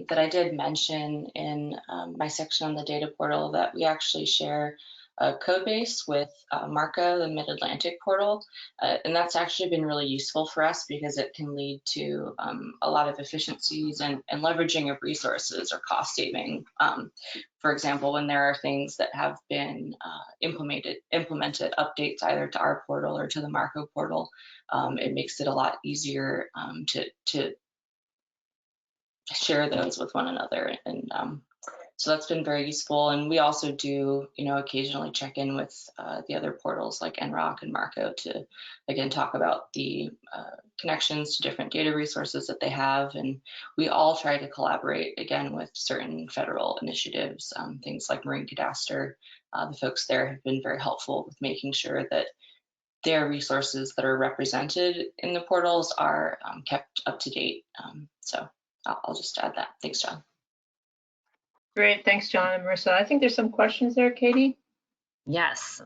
that I did mention in my section on the data portal that we actually share a code base with MARCO, the Mid-Atlantic portal, and that's actually been really useful for us because it can lead to a lot of efficiencies and leveraging of resources or cost saving. For example, when there are things that have been implemented updates either to our portal or to the MARCO portal, it makes it a lot easier to share those with one another. And so that's been very useful. And we also do, occasionally check in with the other portals like NROC and MARCO to, again, talk about the connections to different data resources that they have. And we all try to collaborate, again, with certain federal initiatives, things like marine cadastre. The folks there have been very helpful with making sure that their resources that are represented in the portals are kept up to date. So I'll just add that. Thanks, John. Great, thanks, John and Marisa. I think there's some questions there, Katie. Yes,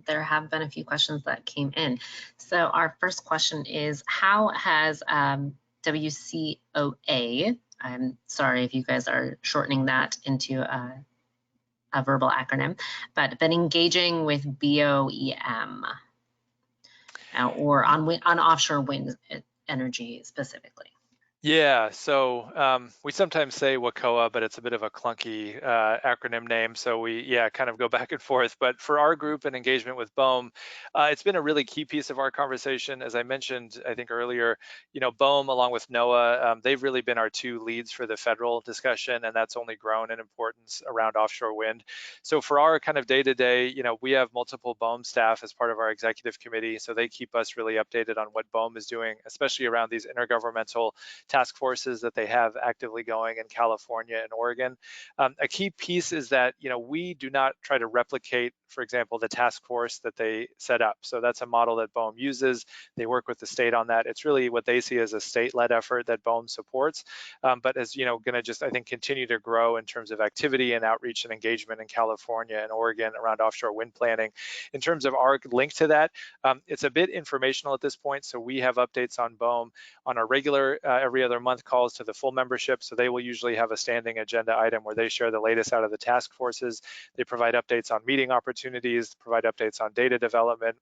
there have been a few questions that came in. So our first question is, how has WCOA, I'm sorry if you guys are shortening that into a verbal acronym, but been engaging with BOEM or on offshore wind energy specifically? Yeah, so we sometimes say WCOA, but it's a bit of a clunky acronym name. So we, kind of go back and forth. But for our group and engagement with BOEM, it's been a really key piece of our conversation. As I mentioned, I think earlier, BOEM along with NOAA, they've really been our two leads for the federal discussion, and that's only grown in importance around offshore wind. So for our kind of day-to-day, we have multiple BOEM staff as part of our executive committee. So they keep us really updated on what BOEM is doing, especially around these intergovernmental task forces that they have actively going in California and Oregon. A key piece is that we do not try to replicate, for example, the task force that they set up. So that's a model that BOEM uses. They work with the state on that. It's really what they see as a state-led effort that BOEM supports, but is going to just, I think, continue to grow in terms of activity and outreach and engagement in California and Oregon around offshore wind planning. In terms of our link to that, it's a bit informational at this point. So we have updates on BOEM on our regular every other month calls to the full membership. So they will usually have a standing agenda item where they share the latest out of the task forces. They provide updates on meeting opportunities, provide updates on data development,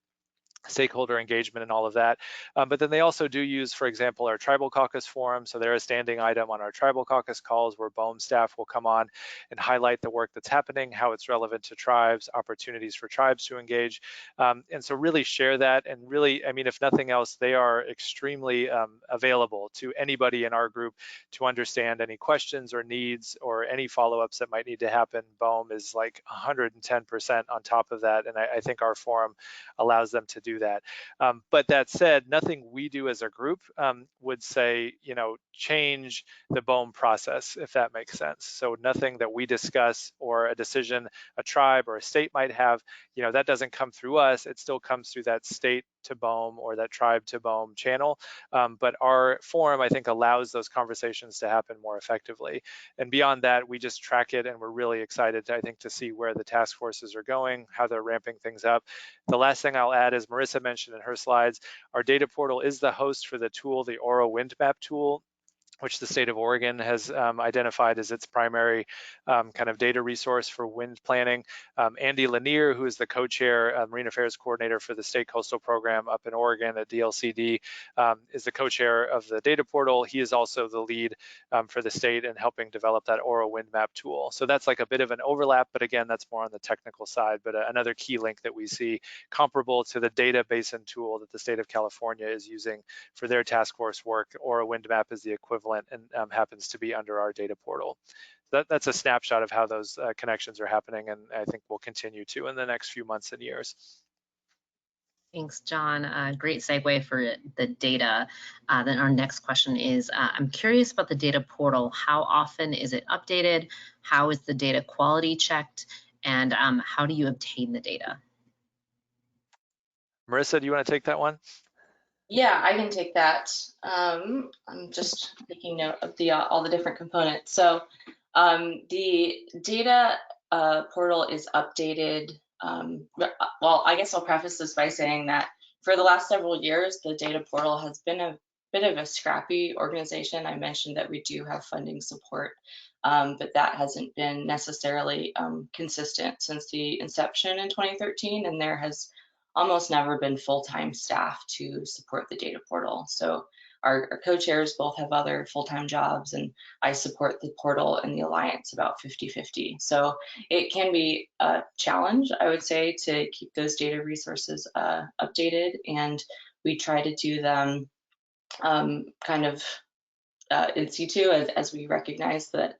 stakeholder engagement and all of that. But then they also do use, for example, our tribal caucus forum. So they're a standing item on our tribal caucus calls where BOEM staff will come on and highlight the work that's happening, how it's relevant to tribes, opportunities for tribes to engage. And so really share that. And really, I mean, if nothing else, they are extremely available to anybody in our group to understand any questions or needs or any follow-ups that might need to happen. BOEM is like 110% on top of that. And I think our forum allows them to do that. But that said, nothing we do as a group would say, change the BOEM process, if that makes sense. So nothing that we discuss or a decision a tribe or a state might have, that doesn't come through us. It still comes through that state to BOEM or that tribe to BOEM channel. But our forum, I think, allows those conversations to happen more effectively. And beyond that, we just track it, and we're really excited, I think, to see where the task forces are going, how they're ramping things up. The last thing I'll add, as Marisa mentioned in her slides, our data portal is the host for the tool, the Orbwind Map tool, which the state of Oregon has identified as its primary kind of data resource for wind planning. Andy Lanier, who is the co-chair, Marine Affairs Coordinator for the State Coastal Program up in Oregon at DLCD, is the co-chair of the data portal. He is also the lead for the state in helping develop that Orbwind Map tool. So that's like a bit of an overlap, but again, that's more on the technical side, but another key link that we see comparable to the data basin tool that the state of California is using for their task force work. Orbwind Map is the equivalent and happens to be under our data portal. That's a snapshot of how those connections are happening, and I think will continue to in the next few months and years. Thanks, John. Great segue for the data. Then our next question is, I'm curious about the data portal. How often is it updated? How is the data quality checked? And how do you obtain the data? Marisa, do you want to take that one? Yeah, I can take that. I'm just taking note of the all the different components. So the data portal is updated. Well, I guess I'll preface this by saying that for the last several years, the data portal has been a bit of a scrappy organization. I mentioned that we do have funding support, but that hasn't been necessarily consistent since the inception in 2013, and there has almost never been full-time staff to support the data portal. So our co-chairs both have other full-time jobs, and I support the portal and the Alliance about 50-50. So it can be a challenge, I would say, to keep those data resources updated, and we try to do them kind of in situ as we recognize that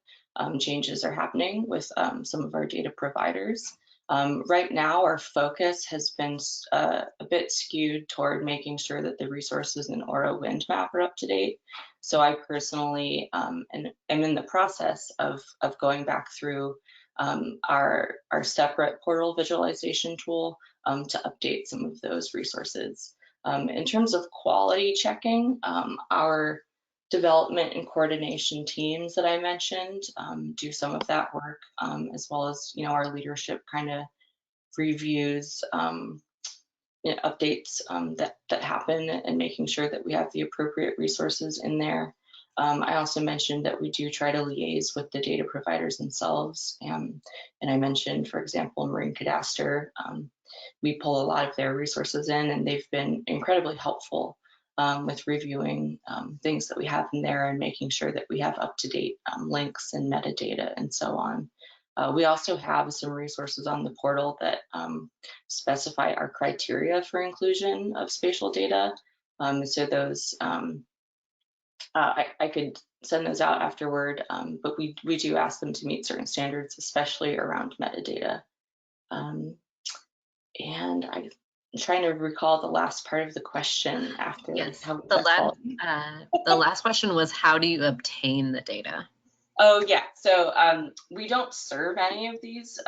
changes are happening with some of our data providers. Right now, our focus has been a bit skewed toward making sure that the resources in Orbwind Map are up to date. So I personally am in the process of going back through our separate portal visualization tool to update some of those resources. In terms of quality checking, our development and coordination teams that I mentioned do some of that work, as well as our leadership kind of reviews updates that happen, and making sure that we have the appropriate resources in there. I also mentioned that we do try to liaise with the data providers themselves, and I mentioned, for example, Marine Cadastre. We pull a lot of their resources in, and they've been incredibly helpful with reviewing things that we have in there and making sure that we have up-to-date links and metadata and so on. We also have some resources on the portal that specify our criteria for inclusion of spatial data. So those, I could send those out afterward, but we do ask them to meet certain standards, especially around metadata. And I'm trying to recall the last part of the question after. Yes, the last question was, how do you obtain the data? Oh yeah, so we don't serve any of these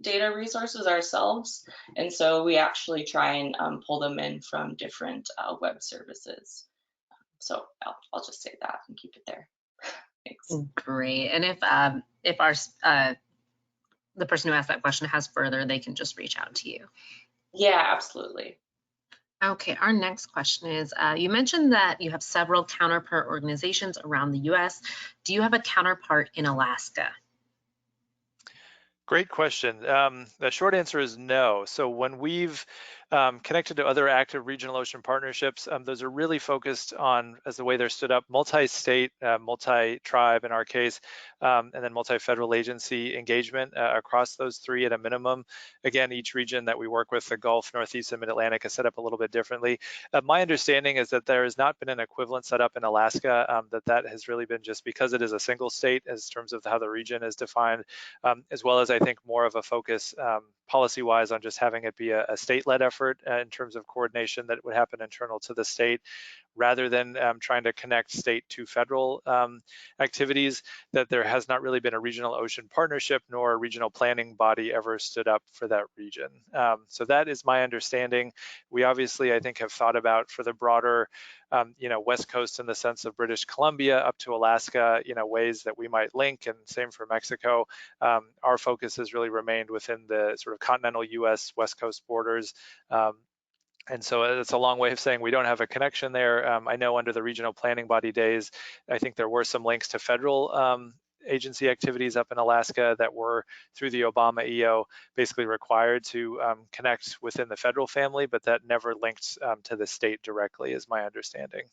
data resources ourselves, and so we actually try and pull them in from different web services. So I'll just say that and keep it there. Thanks. Great. And if our the person who asked that question has further, they can just reach out to you. Yeah, absolutely. Okay, our next question is, you mentioned that you have several counterpart organizations around the US. Do you have a counterpart in Alaska? Great question. The short answer is no. So when we've connected to other active regional ocean partnerships, those are really focused on, as the way they're stood up, multi-state, multi-tribe in our case, and then multi-federal agency engagement across those three at a minimum. Again, each region that we work with, the Gulf, Northeast, and Mid-Atlantic, is set up a little bit differently. My understanding is that there has not been an equivalent set up in Alaska, that has really been just because it is a single state as terms of how the region is defined, as well as I think more of a focus policy-wise on just having it be a state-led effort in terms of coordination that would happen internal to the state, rather than trying to connect state to federal activities, that there has not really been a regional ocean partnership nor a regional planning body ever stood up for that region. So that is my understanding. We obviously, I think, have thought about for the broader West Coast in the sense of British Columbia up to Alaska, ways that we might link, and same for Mexico. Our focus has really remained within the sort of continental US West Coast borders. And so it's a long way of saying we don't have a connection there. I know under the regional planning body days, I think there were some links to federal agency activities up in Alaska that were through the Obama EO basically required to connect within the federal family, but that never linked to the state directly, is my understanding.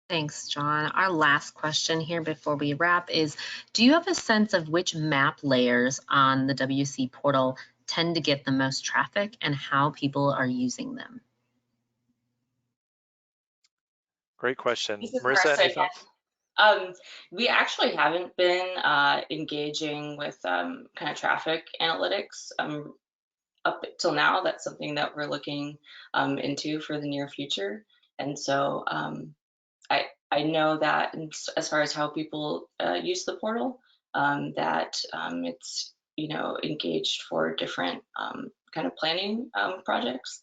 Thanks, John. Our last question here before we wrap is, do you have a sense of which map layers on the WC portal tend to get the most traffic and how people are using them? Great question. Marisa, any thoughts? We actually haven't been engaging with kind of traffic analytics. up till now, that's something that we're looking into for the near future. And so I know that as far as how people use the portal, that it's engaged for different kind of planning projects.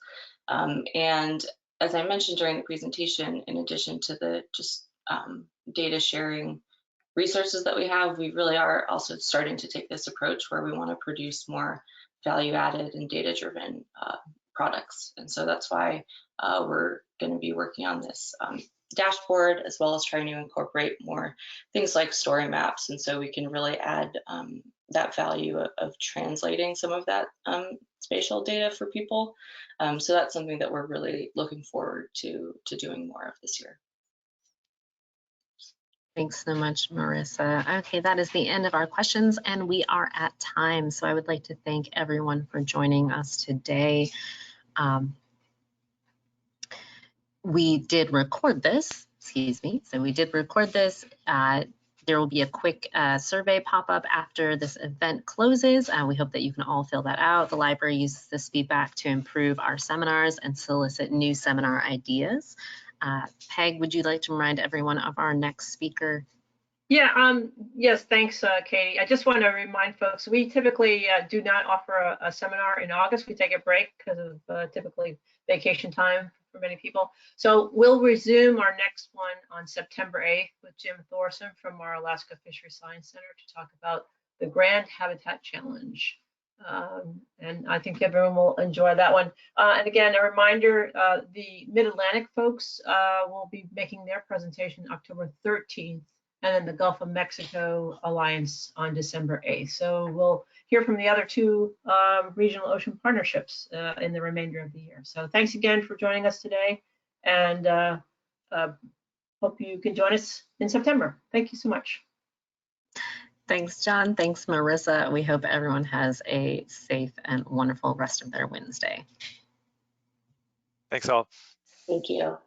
And as I mentioned during the presentation, in addition to the just data sharing resources that we have, we really are also starting to take this approach where we want to produce more value-added and data-driven products. And so that's why we're going to be working on this dashboard, as well as trying to incorporate more things like story maps. And so we can really add that value of translating some of that spatial data for people. So that's something that we're really looking forward to doing more of this year. Thanks so much, Marisa. Okay, that is the end of our questions, and we are at time. So I would like to thank everyone for joining us today. We did record this, so we did record this. There will be a quick survey pop-up after this event closes. We hope that you can all fill that out. The library uses this feedback to improve our seminars and solicit new seminar ideas. Peg, would you like to remind everyone of our next speaker? Yeah, yes, thanks, Katie. I just want to remind folks, we typically do not offer a seminar in August. We take a break because of typically vacation time for many people. So we'll resume our next one on September 8th with Jim Thorson from our Alaska Fisheries Science Center to talk about the Grand Habitat Challenge. And I think everyone will enjoy that one. And again, a reminder, the Mid-Atlantic folks will be making their presentation October 13th, and then the Gulf of Mexico Alliance on December 8th. So we'll hear from the other two regional ocean partnerships in the remainder of the year. So thanks again for joining us today, and hope you can join us in September. Thank you so much. Thanks, John. Thanks, Marisa. We hope everyone has a safe and wonderful rest of their Wednesday. Thanks all. Thank you.